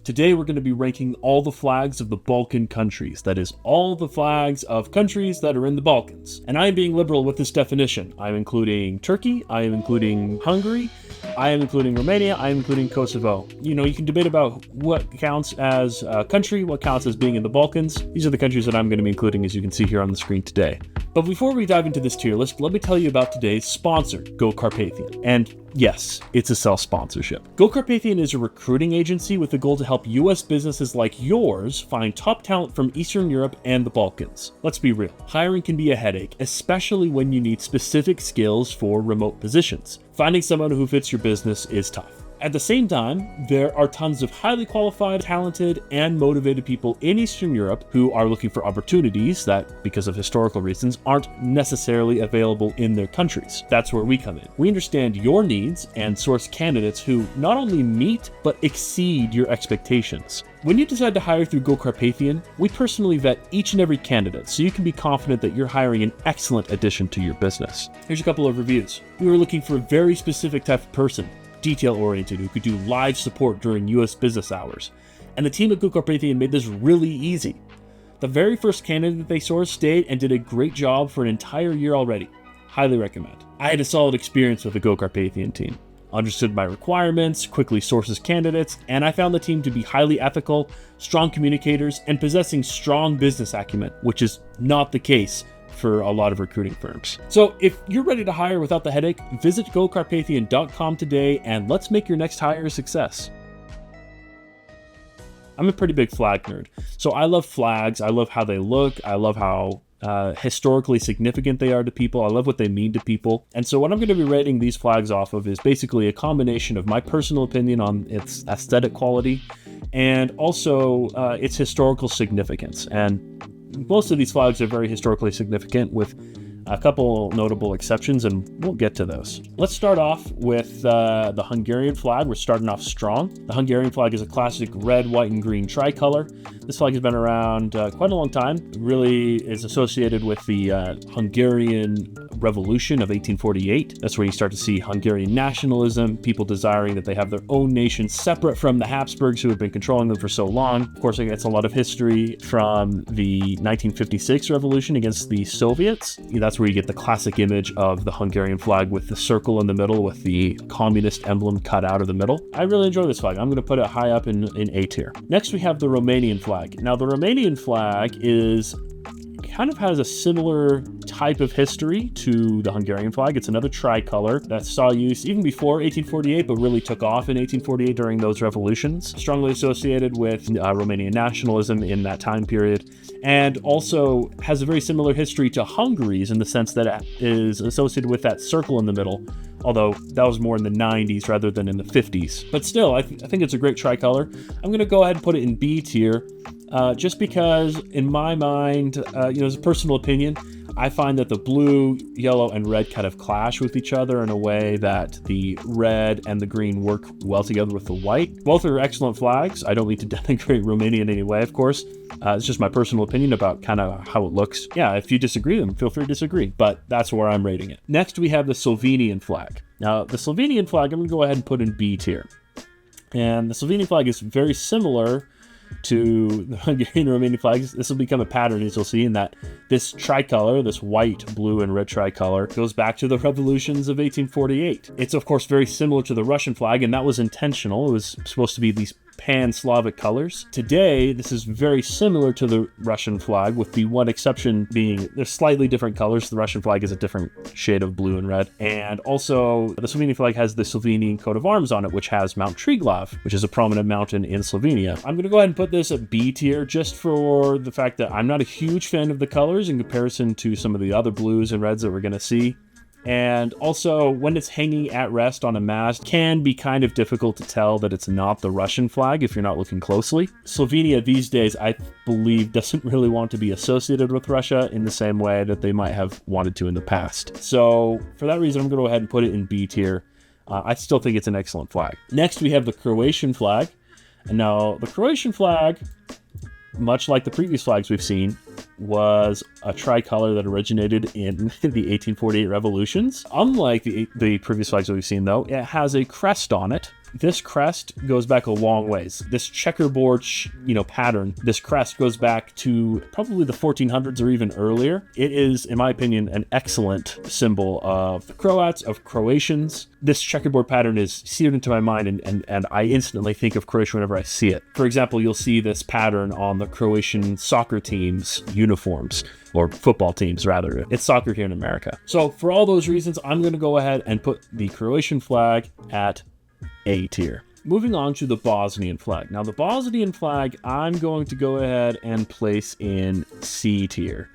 Today we're going to be ranking all the flags of the Balkan countries, that is, all the flags of countries that are in the Balkans. And I am being liberal with this definition. I am including Turkey, I am including Hungary, I am including Romania, I am including Kosovo. You can debate about what counts as a country, what counts as being in the Balkans. These are the countries that I'm going to be including, as you can see here on the screen today. But before we dive into this tier list, let me tell you about today's sponsor, Go Carpathian. And yes, it's a self-sponsorship. Go Carpathian is a recruiting agency with the goal to help US businesses like yours find top talent from Eastern Europe and the Balkans. Let's be real, hiring can be a headache, especially when you need specific skills for remote positions. Finding someone who fits your business is tough. At the same time, there are tons of highly qualified, talented, and motivated people in Eastern Europe who are looking for opportunities that, because of historical reasons, aren't necessarily available in their countries. That's where we come in. We understand your needs and source candidates who not only meet, but exceed your expectations. When you decide to hire through Go Carpathian, we personally vet each and every candidate so you can be confident that you're hiring an excellent addition to your business. Here's a couple of reviews. We were looking for a very specific type of person, detail-oriented, who could do live support during US business hours. And the team at Go Carpathian made this really easy. The very first candidate they sourced stayed and did a great job for an entire year already. Highly recommend. I had a solid experience with the Go Carpathian team. Understood my requirements, quickly sources candidates, and I found the team to be highly ethical, strong communicators, and possessing strong business acumen, which is not the case for a lot of recruiting firms. So if you're ready to hire without the headache, visit gocarpathian.com today and let's make your next hire a success. I'm a pretty big flag nerd, so I love flags. I love how they look. I love how historically significant they are to people. I love what they mean to people. And so what I'm going to be rating these flags off of is basically a combination of my personal opinion on its aesthetic quality and also its historical significance. And most of these flags are very historically significant, with a couple notable exceptions, and we'll get to those. Let's start off with the Hungarian flag. We're starting off strong. The Hungarian flag is a classic red, white, and green tricolor. This flag has been around quite a long time. It really is associated with the Hungarian Revolution of 1848. That's where you start to see Hungarian nationalism, people desiring that they have their own nation separate from the Habsburgs who have been controlling them for so long. Of course, it gets a lot of history from the 1956 revolution against the Soviets. That's where you get the classic image of the Hungarian flag with the circle in the middle with the communist emblem cut out of the middle. I really enjoy this flag. I'm going to put it high up in A tier. Next, we have the Romanian flag. Now, the Romanian flag kind of has a similar type of history to the Hungarian flag. It's another tricolor that saw use even before 1848, but really took off in 1848 during those revolutions. Strongly associated with Romanian nationalism in that time period, and also has a very similar history to Hungary's in the sense that it is associated with that circle in the middle, although that was more in the 90s rather than in the 50s. But still, I think it's a great tricolor. I'm going to go ahead and put it in B tier, just because in my mind, as a personal opinion, I find that the blue, yellow, and red kind of clash with each other in a way that the red and the green work well together with the white. Both are excellent flags. I don't mean to denigrate Romania in any way, of course. It's just my personal opinion about kind of how it looks. Yeah, if you disagree, then feel free to disagree, but that's where I'm rating it. Next, we have the Slovenian flag. Now, the Slovenian flag, I'm going to go ahead and put in B tier. And the Slovenian flag is very similar to the Hungarian and Romanian flags. This will become a pattern, as you'll see, in that this tricolor, this white, blue, and red tricolor, goes back to the revolutions of 1848. It's, of course, very similar to the Russian flag, and that was intentional. It was supposed to be these pan-Slavic colors. Today, this is very similar to the Russian flag, with the one exception being there's slightly different colors. The Russian flag is a different shade of blue and red. And also, the Slovenian flag has the Slovenian coat of arms on it, which has Mount Triglav, which is a prominent mountain in Slovenia. I'm going to go ahead and put this at B tier, just for the fact that I'm not a huge fan of the colors in comparison to some of the other blues and reds that we're going to see. And also, when it's hanging at rest on a mast, can be kind of difficult to tell that it's not the Russian flag if you're not looking closely. Slovenia these days, I believe, doesn't really want to be associated with Russia in the same way that they might have wanted to in the past. So for that reason, I'm going to go ahead and put it in B tier. I still think it's an excellent flag. Next, we have the Croatian flag. And now, the Croatian flag, much like the previous flags we've seen, was a tricolor that originated in the 1848 revolutions. Unlike the previous flags that we've seen, though, it has a crest on it, this crest goes back a long ways. This checkerboard, pattern, this crest goes back to probably the 1400s or even earlier. It is, in my opinion, an excellent symbol of the Croats, of Croatians. This checkerboard pattern is seared into my mind, and I instantly think of Croatia whenever I see it. For example, you'll see this pattern on the Croatian soccer team's uniforms, or football teams, rather. It's soccer here in America. So for all those reasons, I'm going to go ahead and put the Croatian flag at A tier. Moving on to the Bosnian flag. Now, the Bosnian flag, I'm going to go ahead and place in C tier.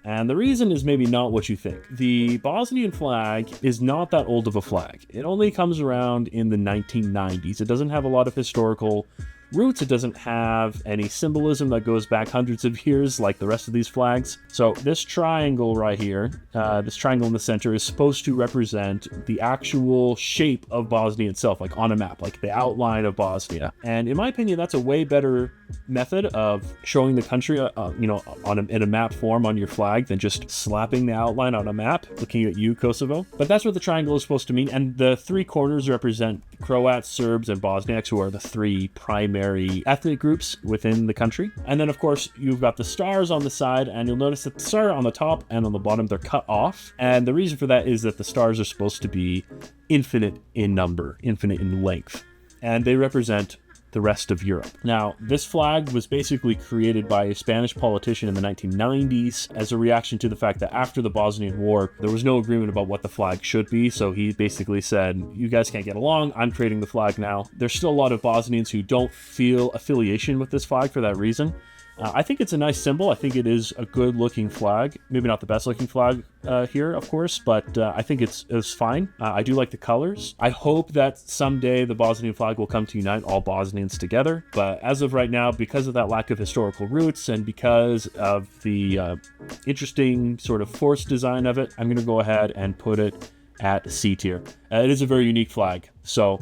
And the reason is maybe not what you think. The Bosnian flag is not that old of a flag. It only comes around in the 1990s. It doesn't have a lot of historical roots. It doesn't have any symbolism that goes back hundreds of years like the rest of these flags. So this triangle right here, this triangle in the center, is supposed to represent the actual shape of Bosnia itself, like on a map, like the outline of Bosnia. And in my opinion, that's a way better method of showing the country, in a map form on your flag than just slapping the outline on a map, looking at you, Kosovo. But that's what the triangle is supposed to mean. And the three corners represent Croats, Serbs, and Bosniaks, who are the three primary ethnic groups within the country. And then, of course, you've got the stars on the side, and you'll notice that the star on the top and on the bottom, they're cut off. And the reason for that is that the stars are supposed to be infinite in number, infinite in length, and they represent the rest of Europe. Now, this flag was basically created by a Spanish politician in the 1990s as a reaction to the fact that after the Bosnian War, there was no agreement about what the flag should be. So he basically said, you guys can't get along, I'm creating the flag now. There's still a lot of Bosnians who don't feel affiliation with this flag for that reason. I think it's a nice symbol. I think it is a good looking flag. Maybe not the best looking flag here, of course, but I think it's fine. I do like the colors. I hope that someday the Bosnian flag will come to unite all Bosnians together. But as of right now, because of that lack of historical roots and because of the interesting sort of forced design of it, I'm going to go ahead and put it at C tier. It is a very unique flag. So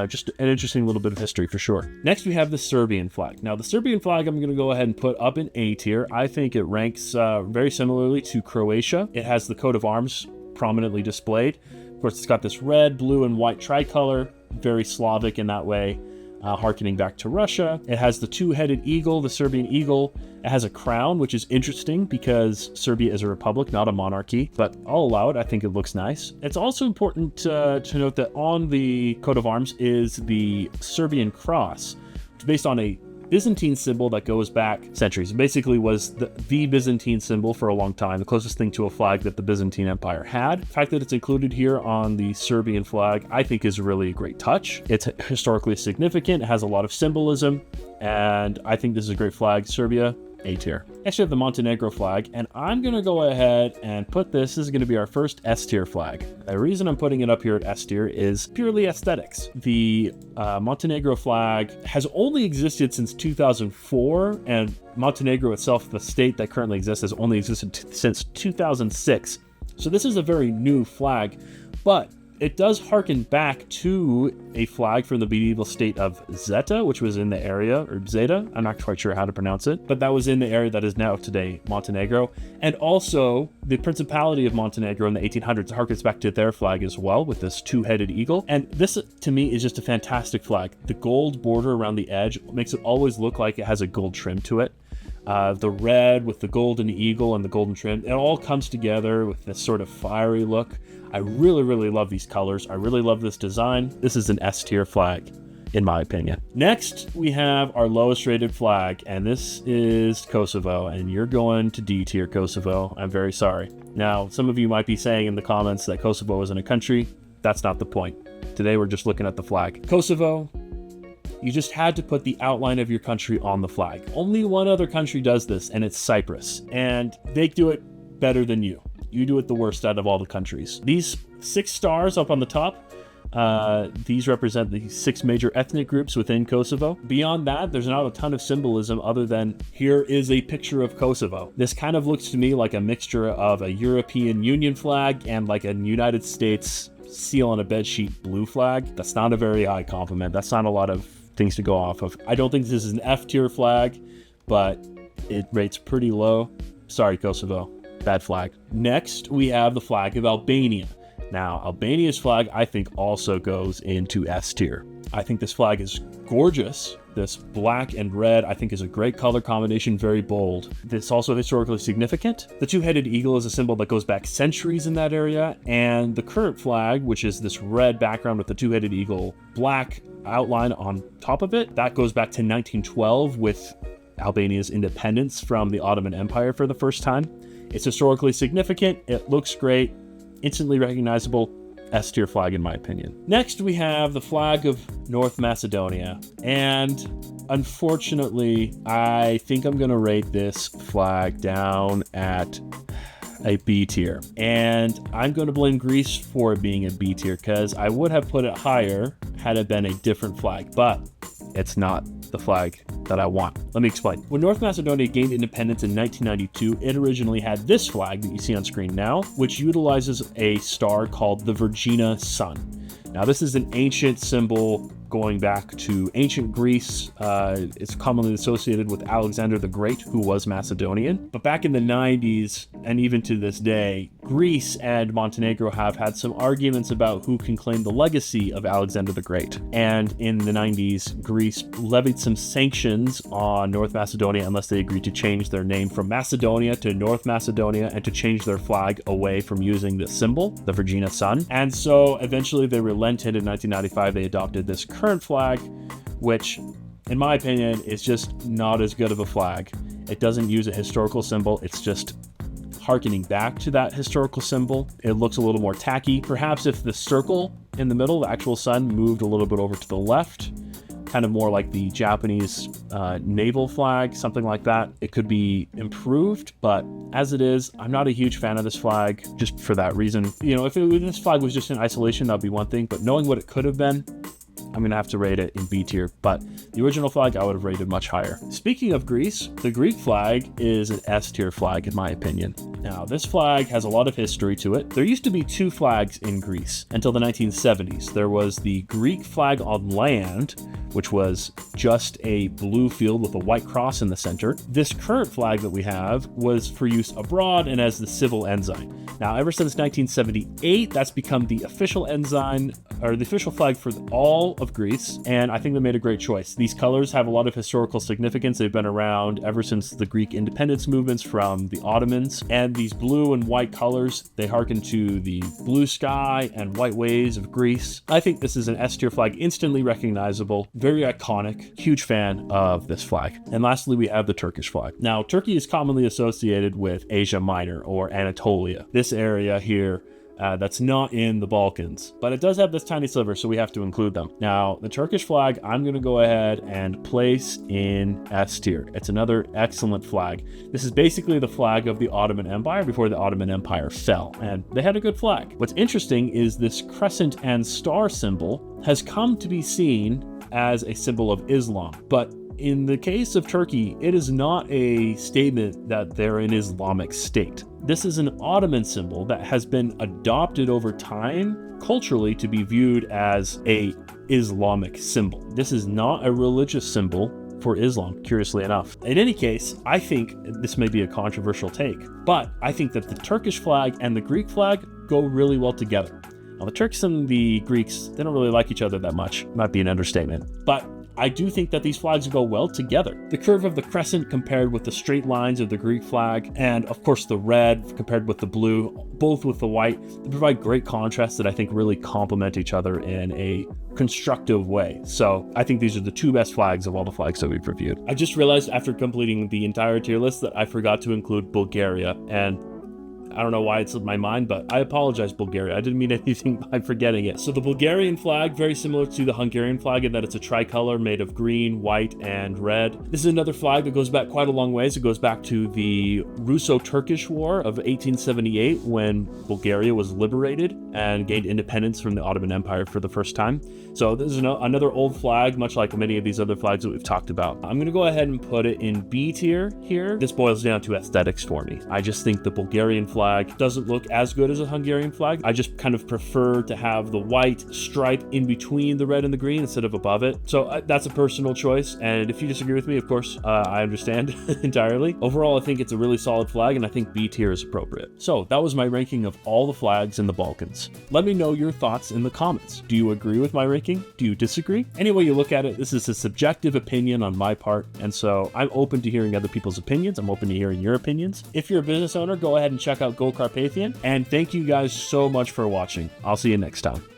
just an interesting little bit of history for sure. Next, we have the Serbian flag. Now, the Serbian flag, I'm going to go ahead and put up in A tier. I think it ranks very similarly to Croatia. It has the coat of arms prominently displayed. Of course, it's got this red, blue, and white tricolor, very Slavic in that way, harkening back to Russia. It has the two-headed eagle, the Serbian eagle. It has a crown, which is interesting because Serbia is a republic, not a monarchy, but I'll allow it. I think it looks nice. It's also important to note that on the coat of arms is the Serbian cross, which is based on a Byzantine symbol that goes back centuries. It basically was the Byzantine symbol for a long time, the closest thing to a flag that the Byzantine Empire had. The fact that it's included here on the Serbian flag, I think is really a great touch. It's historically significant, it has a lot of symbolism, and I think this is a great flag. Serbia, A tier. Next, we have the Montenegro flag, and I'm going to go ahead and put this is going to be our first S tier flag. The reason I'm putting it up here at S tier is purely aesthetics. The Montenegro flag has only existed since 2004, and Montenegro itself, the state that currently exists, has only existed since 2006. So this is a very new flag, but it does harken back to a flag from the medieval state of Zeta, which was in the area, or Zeta, I'm not quite sure how to pronounce it, but that was in the area that is now today Montenegro. And also, the Principality of Montenegro in the 1800s harkens back to their flag as well, with this two-headed eagle. And this, to me, is just a fantastic flag. The gold border around the edge makes it always look like it has a gold trim to it. The red with the golden eagle and the golden trim, it all comes together with this sort of fiery look. I really, really love these colors. I really love this design. This is an S tier flag, in my opinion. Next, we have our lowest rated flag, and this is Kosovo, and you're going to D tier, Kosovo. I'm very sorry. Now, some of you might be saying in the comments that Kosovo isn't a country. That's not the point. Today, we're just looking at the flag. Kosovo, you just had to put the outline of your country on the flag. Only one other country does this, and it's Cyprus. And they do it better than you. You do it the worst out of all the countries. These 6 stars up on the top, these represent the 6 major ethnic groups within Kosovo. Beyond that, there's not a ton of symbolism other than here is a picture of Kosovo. This kind of looks to me like a mixture of a European Union flag and like a United States seal on a bedsheet blue flag. That's not a very high compliment. That's not a lot of things to go off of. I don't think this is an F tier flag, but it rates pretty low. Sorry, Kosovo. Bad flag. Next, we have the flag of Albania. Now, Albania's flag, I think, also goes into S tier. I think this flag is gorgeous. This black and red, I think, is a great color combination, very bold. It's also historically significant. The two-headed eagle is a symbol that goes back centuries in that area, and the current flag, which is this red background with the two-headed eagle, black outline on top of it, that goes back to 1912 with Albania's independence from the Ottoman Empire for the first time. It's historically significant, it looks great, instantly recognizable, S-tier flag in my opinion. Next, we have the flag of North Macedonia, and unfortunately, I think I'm gonna rate this flag down at a B tier, and I'm going to blame Greece for it being a B tier because I would have put it higher had it been a different flag, but it's not the flag that I want. Let me explain. When North Macedonia gained independence in 1992, it originally had this flag that you see on screen now, which utilizes a star called the Virginia Sun. Now, this is an ancient symbol going back to ancient Greece. It's commonly associated with Alexander the Great, who was Macedonian. But back in the 90s, and even to this day, Greece and Montenegro have had some arguments about who can claim the legacy of Alexander the Great. And in the 90s, Greece levied some sanctions on North Macedonia unless they agreed to change their name from Macedonia to North Macedonia and to change their flag away from using this symbol, the Virginia Sun. And so eventually they relented. In 1995, they adopted this current flag, which in my opinion is just not as good of a flag. It doesn't use a historical symbol, it's just harkening back to that historical symbol. It looks a little more tacky. Perhaps if the circle in the middle, the actual sun, moved a little bit over to the left, kind of more like the Japanese naval flag, something like that, it could be improved. But as it is, I'm not a huge fan of this flag just for that reason. You know, if this flag was just in isolation, that'd be one thing, but knowing what it could have been, I'm going to have to rate it in B tier, but the original flag I would have rated much higher. Speaking of Greece, the Greek flag is an S tier flag in my opinion. Now, this flag has a lot of history to it. There used to be two flags in Greece until the 1970s. There was the Greek flag on land, which was just a blue field with a white cross in the center. This current flag that we have was for use abroad and as the civil ensign. Now, ever since 1978, that's become the official ensign, or the official flag for all of Greece, and I think they made a great choice. These colors have a lot of historical significance. They've been around ever since the Greek independence movements from the Ottomans, and these blue and white colors, they harken to the blue sky and white waves of Greece. I think this is an S tier flag, instantly recognizable, very iconic, huge fan of this flag. And lastly, we have the Turkish flag. Now, Turkey is commonly associated with Asia Minor or Anatolia, this area here that's not in the Balkans, but it does have this tiny sliver, so we have to include them. Now, the Turkish flag, I'm going to go ahead and place in S tier. It's another excellent flag. This is basically the flag of the Ottoman Empire before the Ottoman Empire fell, and they had a good flag. What's interesting is this crescent and star symbol has come to be seen as a symbol of Islam, but in the case of Turkey, it is not a statement that they're an Islamic state. This is an Ottoman symbol that has been adopted over time culturally to be viewed as a Islamic symbol. This is not a religious symbol for Islam, curiously enough. In any case, I think this may be a controversial take, but I think that the Turkish flag and the Greek flag go really well together. Now, the Turks and the Greeks, they don't really like each other that much. Might be an understatement, but I do think that these flags go well together. The curve of the crescent compared with the straight lines of the Greek flag, and of course the red compared with the blue, both with the white, they provide great contrast that I think really complement each other in a constructive way. So I think these are the two best flags of all the flags that we've reviewed. I just realized after completing the entire tier list that I forgot to include Bulgaria, and I don't know why it slipped my mind, but I apologize, Bulgaria. I didn't mean anything by forgetting it. So the Bulgarian flag, very similar to the Hungarian flag in that it's a tricolor made of green, white, and red. This is another flag that goes back quite a long ways. It goes back to the Russo-Turkish War of 1878 when Bulgaria was liberated and gained independence from the Ottoman Empire for the first time. So this is another old flag, much like many of these other flags that we've talked about. I'm going to go ahead and put it in B tier here. This boils down to aesthetics for me. I just think the Bulgarian flag flag doesn't look as good as a Hungarian flag. I just kind of prefer to have the white stripe in between the red and the green instead of above it. So that's a personal choice. And if you disagree with me, of course, I understand entirely. Overall, I think it's a really solid flag, and I think B tier is appropriate. So that was my ranking of all the flags in the Balkans. Let me know your thoughts in the comments. Do you agree with my ranking? Do you disagree? Any way you look at it, this is a subjective opinion on my part, and so I'm open to hearing other people's opinions. I'm open to hearing your opinions. If you're a business owner, go ahead and check out Go Carpathian, and thank you guys so much for watching. I'll see you next time.